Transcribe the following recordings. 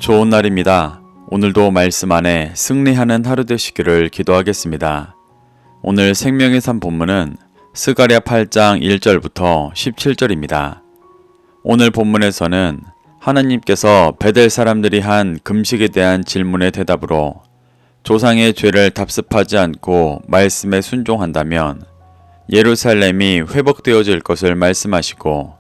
좋은 날입니다. 오늘도 말씀 안에 승리하는 하루 되시기를 기도하겠습니다. 오늘 생명의 산 본문은 스가랴 8장 1절부터 17절입니다. 오늘 본문에서는 하나님께서 베델 사람들이 한 금식에 대한 질문의 대답으로 조상의 죄를 답습하지 않고 말씀에 순종한다면 예루살렘이 회복되어질 것을 말씀하시고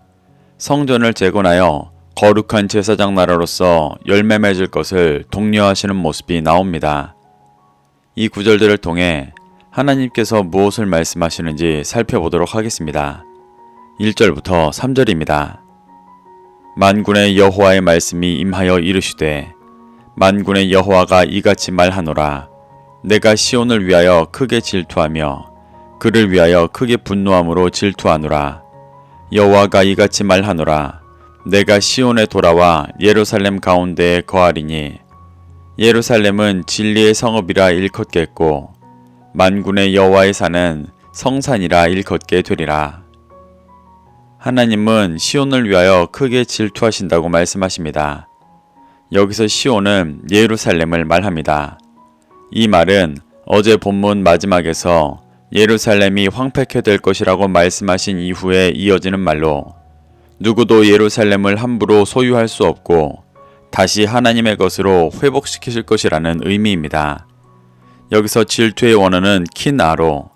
성전을 재건하여 거룩한 제사장 나라로서 열매 맺을 것을 독려하시는 모습이 나옵니다. 이 구절들을 통해 하나님께서 무엇을 말씀하시는지 살펴보도록 하겠습니다. 1절부터 3절입니다. 만군의 여호와의 말씀이 임하여 이르시되 만군의 여호와가 이같이 말하노라. 내가 시온을 위하여 크게 질투하며 그를 위하여 크게 분노함으로 질투하노라. 여호와가 이같이 말하노라. 내가 시온에 돌아와 예루살렘 가운데에 거하리니 예루살렘은 진리의 성읍이라 일컫겠고 만군의 여호와의 산은 성산이라 일컫게 되리라. 하나님은 시온을 위하여 크게 질투하신다고 말씀하십니다. 여기서 시온은 예루살렘을 말합니다. 이 말은 어제 본문 마지막에서 예루살렘이 황폐케 될 것이라고 말씀하신 이후에 이어지는 말로 누구도 예루살렘을 함부로 소유할 수 없고 다시 하나님의 것으로 회복시키실 것이라는 의미입니다. 여기서 질투의 원어는 키나로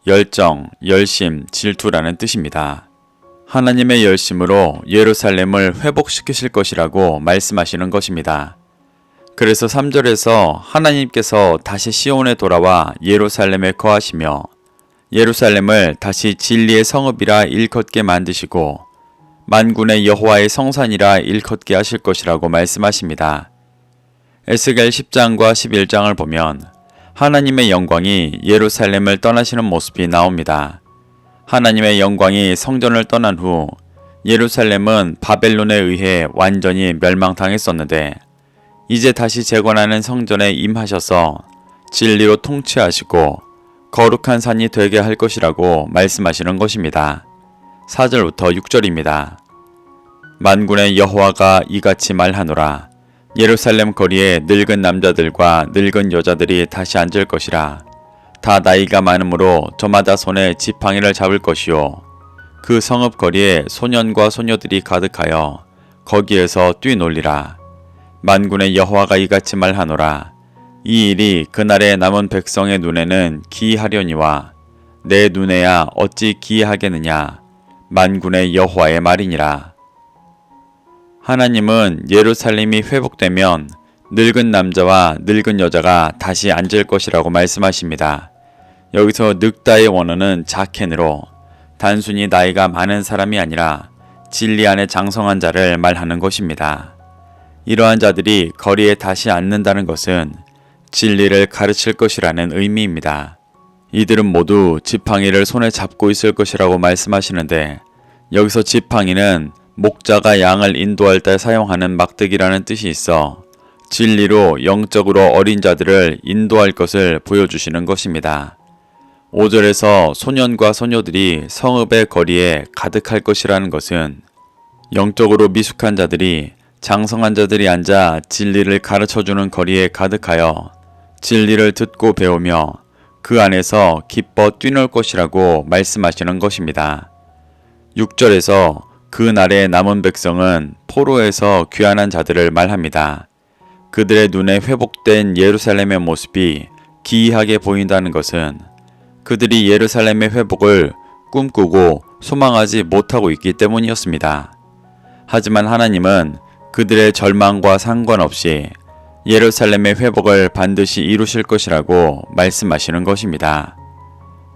열정, 열심, 질투라는 뜻입니다. 하나님의 열심으로 예루살렘을 회복시키실 것이라고 말씀하시는 것입니다. 그래서 3절에서 하나님께서 다시 시온에 돌아와 예루살렘에 거하시며 예루살렘을 다시 진리의 성읍이라 일컫게 만드시고 만군의 여호와의 성산이라 일컫게 하실 것이라고 말씀하십니다. 에스겔 10장과 11장을 보면 하나님의 영광이 예루살렘을 떠나시는 모습이 나옵니다. 하나님의 영광이 성전을 떠난 후 예루살렘은 바벨론에 의해 완전히 멸망당했었는데 이제 다시 재건하는 성전에 임하셔서 진리로 통치하시고 거룩한 산이 되게 할 것이라고 말씀하시는 것입니다. 4절부터 6절입니다. 만군의 여호와가 이같이 말하노라. 예루살렘 거리에 늙은 남자들과 늙은 여자들이 다시 앉을 것이라. 다 나이가 많으므로 저마다 손에 지팡이를 잡을 것이요. 그 성읍 거리에 소년과 소녀들이 가득하여 거기에서 뛰놀리라. 만군의 여호와가 이같이 말하노라. 이 일이 그날에 남은 백성의 눈에는 기이하려니와 내 눈에야 어찌 기이하겠느냐. 만군의 여호와의 말이니라. 하나님은 예루살렘이 회복되면 늙은 남자와 늙은 여자가 다시 앉을 것이라고 말씀하십니다. 여기서 늙다의 원어는 자켄으로 단순히 나이가 많은 사람이 아니라 진리 안에 장성한 자를 말하는 것입니다. 이러한 자들이 거리에 다시 앉는다는 것은 진리를 가르칠 것이라는 의미입니다. 이들은 모두 지팡이를 손에 잡고 있을 것이라고 말씀하시는데 여기서 지팡이는 목자가 양을 인도할 때 사용하는 막대기라는 뜻이 있어 진리로 영적으로 어린 자들을 인도할 것을 보여주시는 것입니다. 5절에서 소년과 소녀들이 성읍의 거리에 가득할 것이라는 것은 영적으로 미숙한 자들이 장성한 자들이 앉아 진리를 가르쳐주는 거리에 가득하여 진리를 듣고 배우며 그 안에서 기뻐 뛰놀 것이라고 말씀하시는 것입니다. 6절에서 그 날에 남은 백성은 포로에서 귀환한 자들을 말합니다. 그들의 눈에 회복된 예루살렘의 모습이 기이하게 보인다는 것은 그들이 예루살렘의 회복을 꿈꾸고 소망하지 못하고 있기 때문이었습니다. 하지만 하나님은 그들의 절망과 상관없이 예루살렘의 회복을 반드시 이루실 것이라고 말씀하시는 것입니다.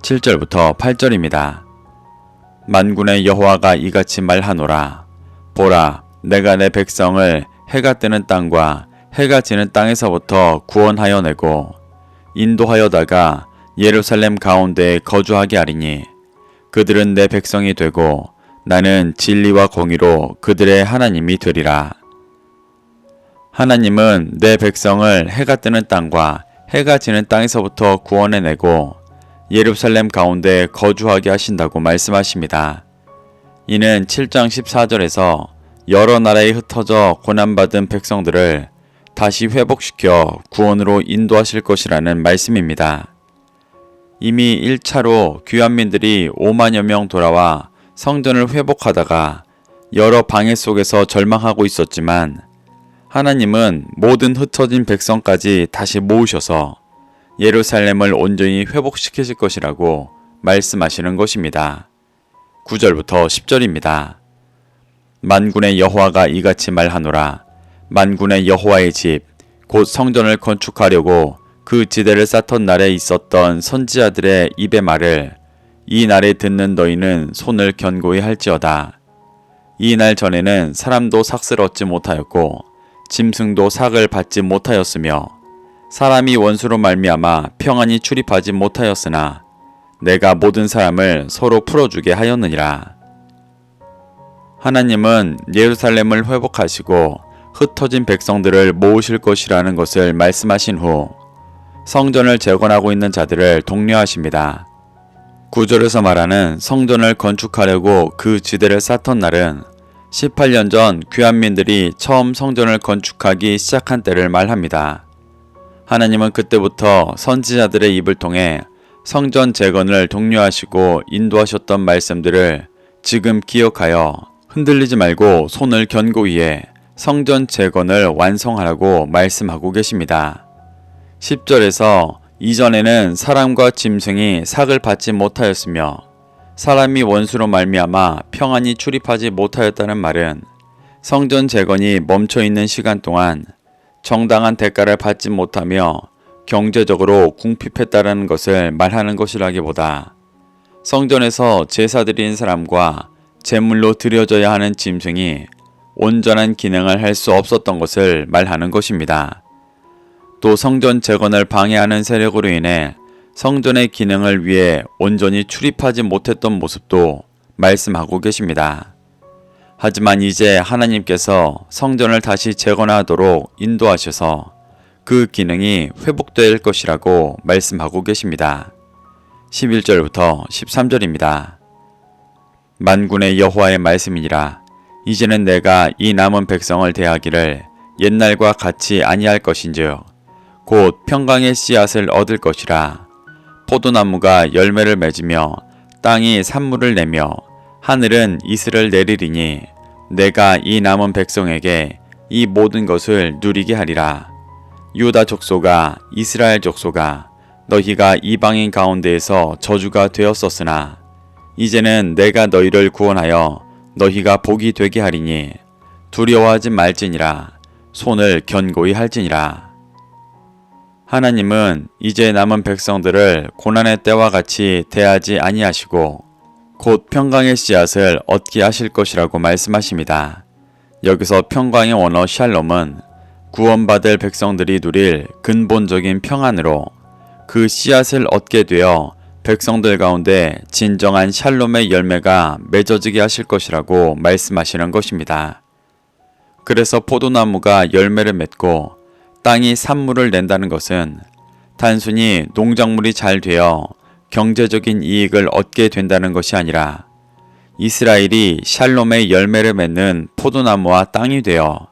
7절부터 8절입니다. 만군의 여호와가 이같이 말하노라. 보라, 내가 내 백성을 해가 뜨는 땅과 해가 지는 땅에서부터 구원하여 내고 인도하여다가 예루살렘 가운데에 거주하게 하리니 그들은 내 백성이 되고 나는 진리와 공의로 그들의 하나님이 되리라. 하나님은 내 백성을 해가 뜨는 땅과 해가 지는 땅에서부터 구원해내고 예루살렘 가운데 거주하게 하신다고 말씀하십니다. 이는 7장 14절에서 여러 나라에 흩어져 고난받은 백성들을 다시 회복시켜 구원으로 인도하실 것이라는 말씀입니다. 이미 1차로 귀환민들이 5만여 명 돌아와 성전을 회복하다가 여러 방해 속에서 절망하고 있었지만 하나님은 모든 흩어진 백성까지 다시 모으셔서 예루살렘을 온전히 회복시키실 것이라고 말씀하시는 것입니다. 9절부터 10절입니다. 만군의 여호와가 이같이 말하노라. 만군의 여호와의 집, 곧 성전을 건축하려고 그 지대를 쌓던 날에 있었던 선지자들의 입의 말을 이 날에 듣는 너희는 손을 견고히 할지어다. 이 날 전에는 사람도 삭을 얻지 못하였고 짐승도 삭을 받지 못하였으며 사람이 원수로 말미암아 평안히 출입하지 못하였으나 내가 모든 사람을 서로 풀어주게 하였느니라. 하나님은 예루살렘을 회복하시고 흩어진 백성들을 모으실 것이라는 것을 말씀하신 후 성전을 재건하고 있는 자들을 독려하십니다. 9절에서 말하는 성전을 건축하려고 그 지대를 쌓던 날은 18년 전 귀환민들이 처음 성전을 건축하기 시작한 때를 말합니다. 하나님은 그때부터 선지자들의 입을 통해 성전 재건을 독려하시고 인도하셨던 말씀들을 지금 기억하여 흔들리지 말고 손을 견고히 해 성전 재건을 완성하라고 말씀하고 계십니다. 10절에서 이전에는 사람과 짐승이 삭을 받지 못하였으며 사람이 원수로 말미암아 평안히 출입하지 못하였다는 말은 성전 재건이 멈춰있는 시간 동안 정당한 대가를 받지 못하며 경제적으로 궁핍했다는 것을 말하는 것이라기보다 성전에서 제사 드리는 사람과 제물로 드려져야 하는 짐승이 온전한 기능을 할 수 없었던 것을 말하는 것입니다. 또 성전 재건을 방해하는 세력으로 인해 성전의 기능을 위해 온전히 출입하지 못했던 모습도 말씀하고 계십니다. 하지만 이제 하나님께서 성전을 다시 재건하도록 인도하셔서 그 기능이 회복될 것이라고 말씀하고 계십니다. 11절부터 13절입니다. 만군의 여호와의 말씀이니라. 이제는 내가 이 남은 백성을 대하기를 옛날과 같이 아니할 것인즉 곧 평강의 씨앗을 얻을 것이라. 포도나무가 열매를 맺으며 땅이 산물을 내며 하늘은 이슬을 내리리니 내가 이 남은 백성에게 이 모든 것을 누리게 하리라. 유다 족속아, 이스라엘 족속아, 너희가 이방인 가운데에서 저주가 되었었으나 이제는 내가 너희를 구원하여 너희가 복이 되게 하리니 두려워하지 말지니라. 손을 견고히 할지니라. 하나님은 이제 남은 백성들을 고난의 때와 같이 대하지 아니하시고 곧 평강의 씨앗을 얻게 하실 것이라고 말씀하십니다. 여기서 평강의 원어 샬롬은 구원받을 백성들이 누릴 근본적인 평안으로 그 씨앗을 얻게 되어 백성들 가운데 진정한 샬롬의 열매가 맺어지게 하실 것이라고 말씀하시는 것입니다. 그래서 포도나무가 열매를 맺고 땅이 산물을 낸다는 것은 단순히 농작물이 잘 되어 경제적인 이익을 얻게 된다는 것이 아니라 이스라엘이 샬롬의 열매를 맺는 포도나무와 땅이 되어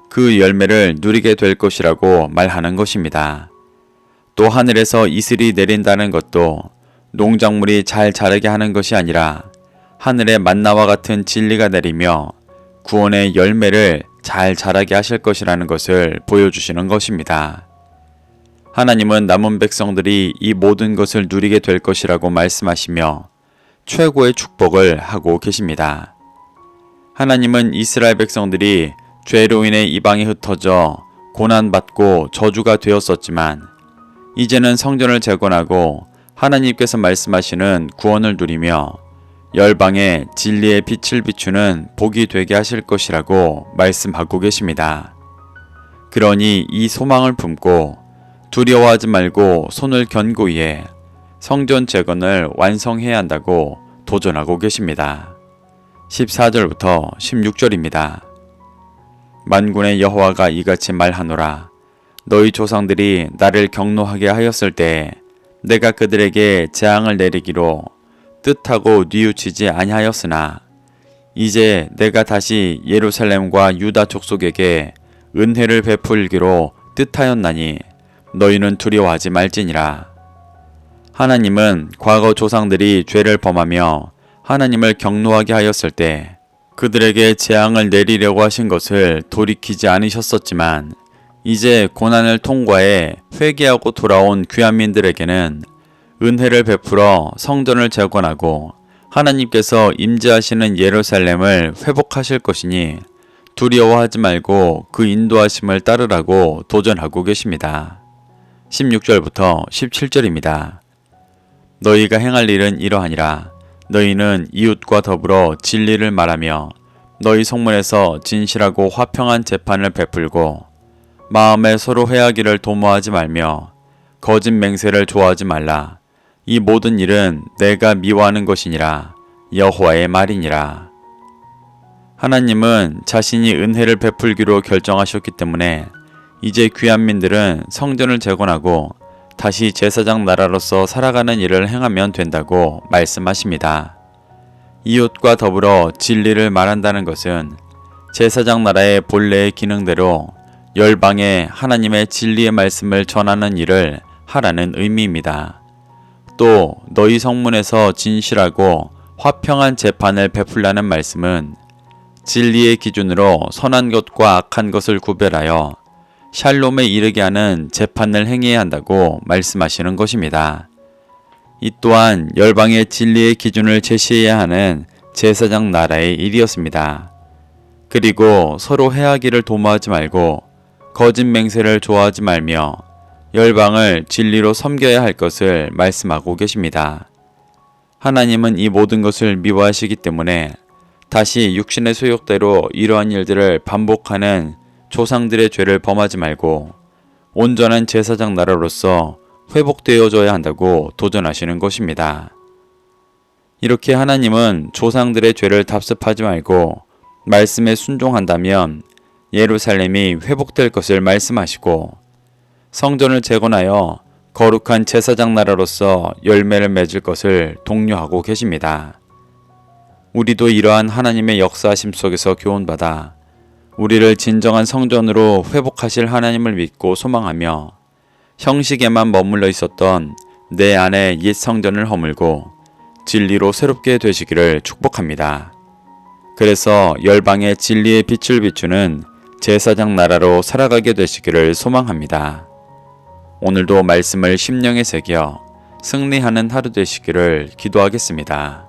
그 열매를 누리게 될 것이라고 말하는 것입니다. 또 하늘에서 이슬이 내린다는 것도 농작물이 잘 자라게 하는 것이 아니라 하늘의 만나와 같은 진리가 내리며 구원의 열매를 잘 자라게 하실 것이라는 것을 보여주시는 것입니다. 하나님은 남은 백성들이 이 모든 것을 누리게 될 것이라고 말씀하시며 최고의 축복을 하고 계십니다. 하나님은 이스라엘 백성들이 죄로 인해 이방에 흩어져 고난받고 저주가 되었었지만 이제는 성전을 재건하고 하나님께서 말씀하시는 구원을 누리며 열방에 진리의 빛을 비추는 복이 되게 하실 것이라고 말씀하고 계십니다. 그러니 이 소망을 품고 두려워하지 말고 손을 견고히 해 성전 재건을 완성해야 한다고 도전하고 계십니다. 14절부터 16절입니다. 만군의 여호와가 이같이 말하노라. 너희 조상들이 나를 경노하게 하였을 때 내가 그들에게 재앙을 내리기로 뜻하고 뉘우치지 아니하였으나 이제 내가 다시 예루살렘과 유다 족속에게 은혜를 베풀기로 뜻하였나니 너희는 두려워하지 말지니라. 하나님은 과거 조상들이 죄를 범하며 하나님을 경노하게 하였을 때 그들에게 재앙을 내리려고 하신 것을 돌이키지 않으셨었지만 이제 고난을 통과해 회개하고 돌아온 귀한민들에게는 은혜를 베풀어 성전을 재건하고 하나님께서 임재하시는 예루살렘을 회복하실 것이니 두려워하지 말고 그 인도하심을 따르라고 도전하고 계십니다. 16절부터 17절입니다. 너희가 행할 일은 이러하니라. 너희는 이웃과 더불어 진리를 말하며 너희 성문에서 진실하고 화평한 재판을 베풀고 마음에 서로 회하기를 도모하지 말며 거짓 맹세를 좋아하지 말라. 이 모든 일은 내가 미워하는 것이니라. 여호와의 말이니라. 하나님은 자신이 은혜를 베풀기로 결정하셨기 때문에 이제 귀한민들은 성전을 재건하고 다시 제사장 나라로서 살아가는 일을 행하면 된다고 말씀하십니다. 이웃과 더불어 진리를 말한다는 것은 제사장 나라의 본래의 기능대로 열방에 하나님의 진리의 말씀을 전하는 일을 하라는 의미입니다. 또 너희 성문에서 진실하고 화평한 재판을 베풀라는 말씀은 진리의 기준으로 선한 것과 악한 것을 구별하여 샬롬에 이르게 하는 재판을 행해야 한다고 말씀하시는 것입니다. 이 또한 열방의 진리의 기준을 제시해야 하는 제사장 나라의 일이었습니다. 그리고 서로 해하기를 도모하지 말고 거짓 맹세를 좋아하지 말며 열방을 진리로 섬겨야 할 것을 말씀하고 계십니다. 하나님은 이 모든 것을 미워하시기 때문에 다시 육신의 소욕대로 이러한 일들을 반복하는 조상들의 죄를 범하지 말고 온전한 제사장 나라로서 회복되어져야 한다고 도전하시는 것입니다. 이렇게 하나님은 조상들의 죄를 답습하지 말고 말씀에 순종한다면 예루살렘이 회복될 것을 말씀하시고 성전을 재건하여 거룩한 제사장 나라로서 열매를 맺을 것을 독려하고 계십니다. 우리도 이러한 하나님의 역사하심 속에서 교훈받아 우리를 진정한 성전으로 회복하실 하나님을 믿고 소망하며 형식에만 머물러 있었던 내 안의 옛 성전을 허물고 진리로 새롭게 되시기를 축복합니다. 그래서 열방의 진리의 빛을 비추는 제사장 나라로 살아가게 되시기를 소망합니다. 오늘도 말씀을 심령에 새겨 승리하는 하루 되시기를 기도하겠습니다.